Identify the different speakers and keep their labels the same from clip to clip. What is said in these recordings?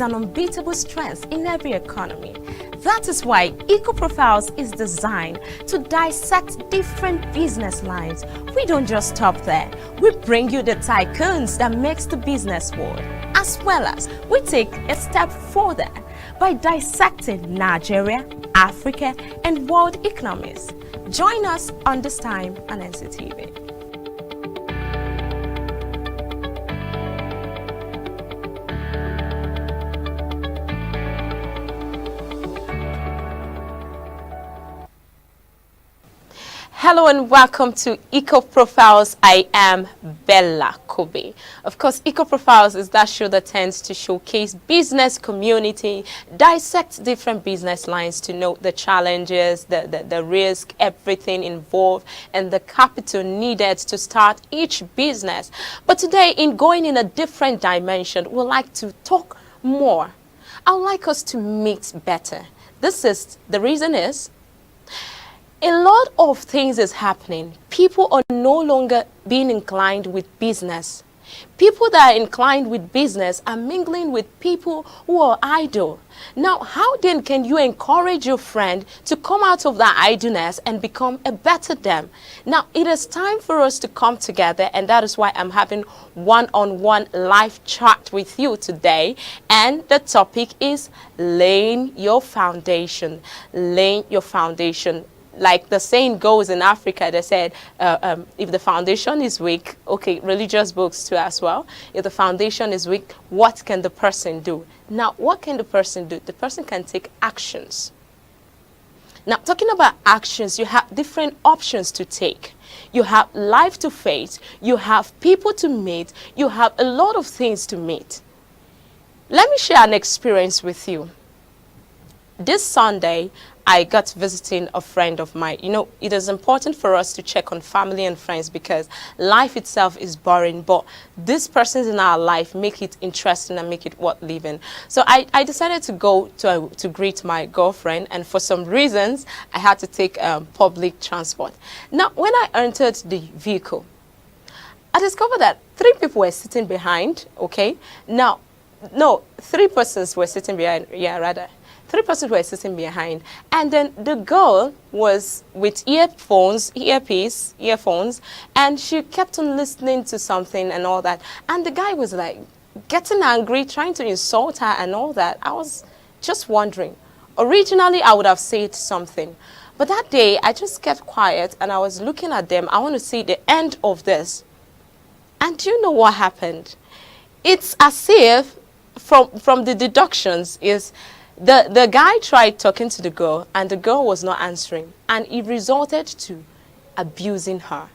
Speaker 1: an unbeatable strength in every economy. That is why EcoProfiles is designed to dissect different business lines. We don't just stop there. We bring you the tycoons that makes the business world, as well as we take a step further by dissecting Nigeria, Africa, and world economies. Join us on This Time on NCTV. Hello and welcome to EcoProfiles. I am Bella Kobe. Of course, EcoProfiles is that show that tends to showcase business community, dissect different business lines to know the challenges, the risk, everything involved, and the capital needed to start each business. But today, in going in a different dimension, we'd like to talk more. I'd like us to meet better. The reason is, a lot of things is happening. People are no longer being inclined with business. People that are inclined with business are mingling with people who are idle. Now, how then can you encourage your friend to come out of that idleness and become a better them? Now, it is time for us to come together, and that is why I'm having one-on-one live chat with you today. And the topic is laying your foundation. Laying your foundation. Like the saying goes in Africa, they said, if the foundation is weak, okay, religious books too as well. If the foundation is weak, what can the person do? Now, what can the person do? The person can take actions. Now, talking about actions, you have different options to take. You have life to face. You have people to meet. You have a lot of things to meet. Let me share an experience with you. This Sunday, I got visiting a friend of mine. You know, it is important for us to check on family and friends because life itself is boring, but these persons in our life make it interesting and make it worth living. So I decided to go to greet my girlfriend, and for some reasons, I had to take public transport. Now, when I entered the vehicle, I discovered that 3 people were sitting behind, okay? Now, no, 3 persons were sitting behind, yeah, rather. 3 persons were sitting behind, and then the girl was with earphones, and she kept on listening to something and all that. And the guy was like getting angry, trying to insult her and all that. I was just wondering. Originally, I would have said something, but that day I just kept quiet and I was looking at them. I want to see the end of this. And do you know what happened? It's as if from the deductions is the guy tried talking to the girl and the girl was not answering, and it resulted to abusing her.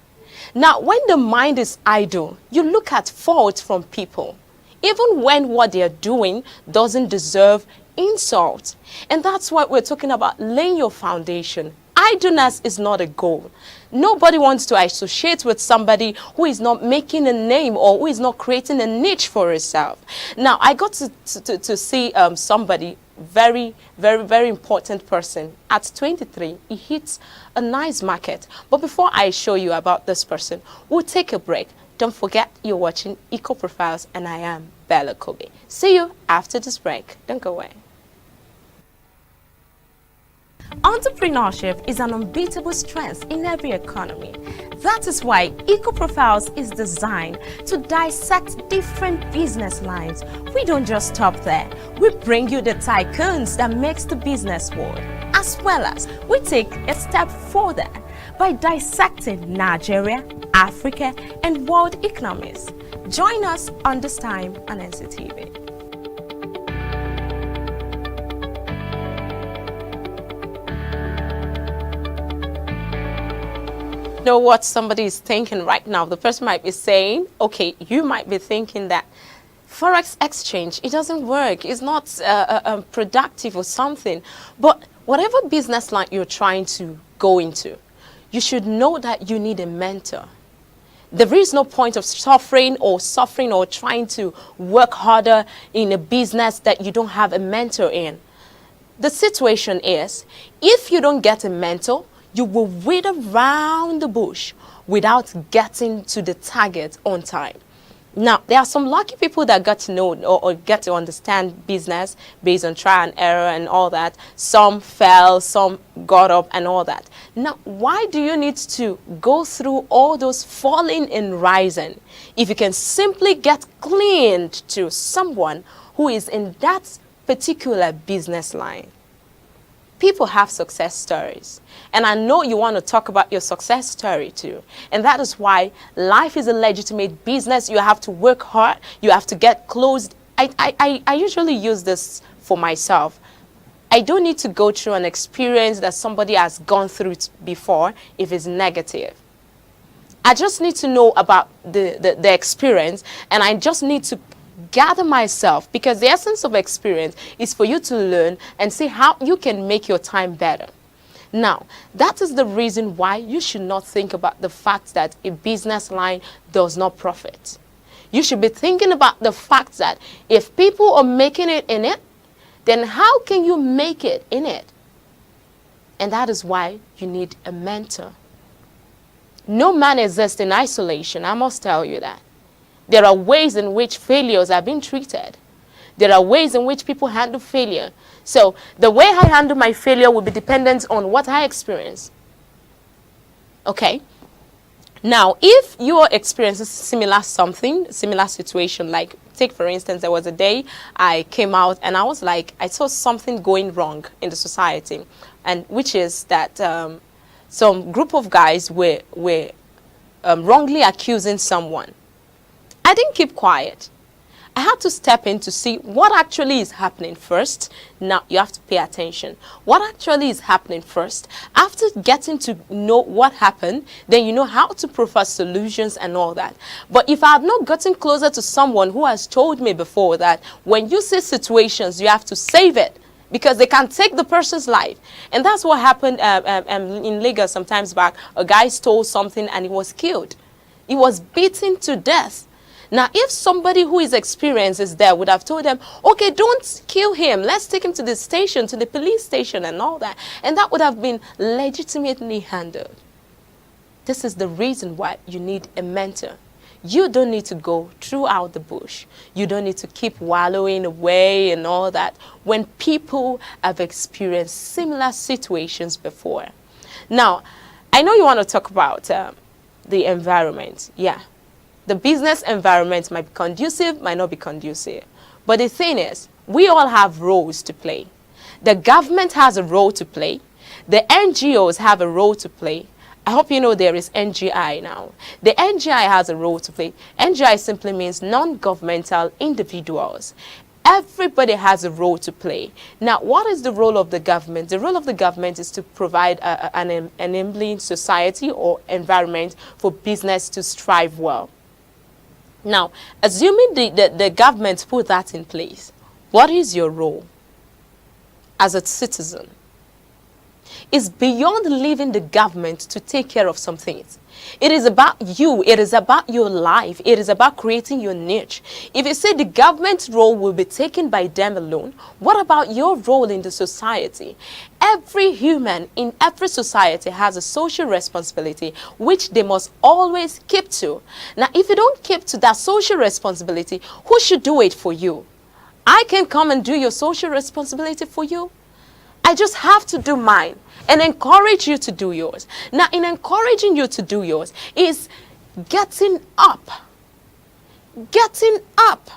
Speaker 1: Now, when the mind is idle, you look at faults from people, even when what they are doing doesn't deserve insult. And that's why we're talking about laying your foundation. Idleness is not a goal. Nobody wants to associate with somebody who is not making a name or who is not creating a niche for herself. Now, I got to see somebody, very important person. At 23, he hits a nice market. But before I show you about this person, we'll take a break. Don't forget you're watching EcoProfiles, and I am Bella Kobe. See you after this break. Don't go away. Entrepreneurship is an unbeatable strength in every economy. That is why EcoProfiles is designed to dissect different business lines. We don't just stop there. We bring you the tycoons that makes the business world, as well as we take a step further by dissecting Nigeria, Africa, and world economies. Join us on This Time on NCTV. Know what somebody is thinking right now. The person might be saying, okay, you might be thinking that Forex exchange, it doesn't work, it's not productive or something. But whatever business line you're trying to go into, you should know that you need a mentor. There is no point of suffering or trying to work harder in a business that you don't have a mentor in. The situation is, if you don't get a mentor, you will wait around the bush without getting to the target on time. Now, there are some lucky people that got to know or get to understand business based on trial and error and all that. Some fell, some got up and all that. Now, why do you need to go through all those falling and rising if you can simply get cleaned to someone who is in that particular business line? People have success stories. And I know you want to talk about your success story too. And that is why life is a legitimate business. You have to work hard. You have to get close. I usually use this for myself. I don't need to go through an experience that somebody has gone through before if it's negative. I just need to know about the experience, and I just need to gather myself, because the essence of experience is for you to learn and see how you can make your time better. Now, that is the reason why you should not think about the fact that a business line does not profit. You should be thinking about the fact that if people are making it in it, then how can you make it in it? And that is why you need a mentor. No man exists in isolation, I must tell you that. There are ways in which failures are being treated. There are ways in which people handle failure. So the way I handle my failure will be dependent on what I experience. Okay? Now, if you are experiencing similar situation, like take for instance, there was a day I came out and I was like, I saw something going wrong in the society, and which is that some group of guys were wrongly accusing someone. I didn't keep quiet. I had to step in to see what actually is happening first. Now, you have to pay attention. What actually is happening first? After getting to know what happened, then you know how to provide solutions and all that. But if I have not gotten closer to someone who has told me before that when you see situations, you have to save it, because they can take the person's life. And that's what happened in Lagos sometimes back. A guy stole something and he was killed. He was beaten to death. Now, if somebody who is experienced is there, would have told them, okay, don't kill him. Let's take him to the station, to the police station and all that. And that would have been legitimately handled. This is the reason why you need a mentor. You don't need to go throughout the bush. You don't need to keep wallowing away and all that when people have experienced similar situations before. Now, I know you want to talk about the environment. Yeah. The business environment might be conducive, might not be conducive. But the thing is, we all have roles to play. The government has a role to play. The NGOs have a role to play. I hope you know there is NGI now. The NGI has a role to play. NGI simply means non-governmental individuals. Everybody has a role to play. Now, what is the role of the government? The role of the government is to provide an enabling society or environment for business to strive well. Now, assuming the government put that in place, what is your role as a citizen? It's beyond leaving the government to take care of some things. It is about you. It is about your life. It is about creating your niche. If you say the government's role will be taken by them alone, what about your role in the society? Every human in every society has a social responsibility which they must always keep to. Now, if you don't keep to that social responsibility, who should do it for you? I can come and do your social responsibility for you. I just have to do mine and encourage you to do yours. Now, in encouraging you to do yours is getting up. Getting up.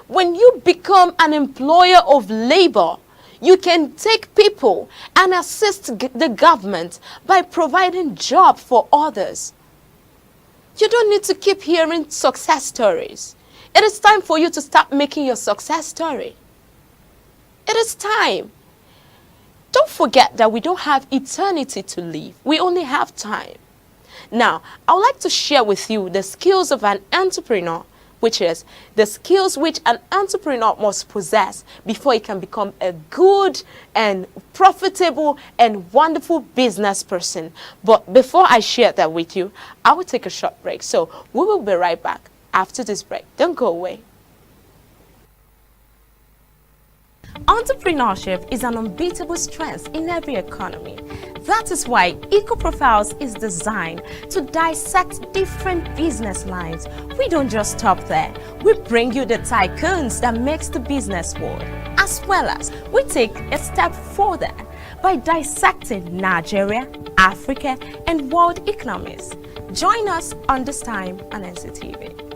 Speaker 1: When you become an employer of labor, you can take people and assist the government by providing job for others. You don't need to keep hearing success stories. It is time for you to start making your success story. It is time. Don't forget that we don't have eternity to live. We only have time. Now, I would like to share with you the skills of an entrepreneur, which is the skills which an entrepreneur must possess before he can become a good and profitable and wonderful business person. But before I share that with you, I will take a short break. So we will be right back after this break. Don't go away. Entrepreneurship is an unbeatable strength in every economy. That is why EcoProfiles is designed to dissect different business lines. We don't just stop there. We bring you the tycoons that makes the business world, as well as we take a step further by dissecting Nigeria, Africa, and world economies. Join us on This Time on NCTV.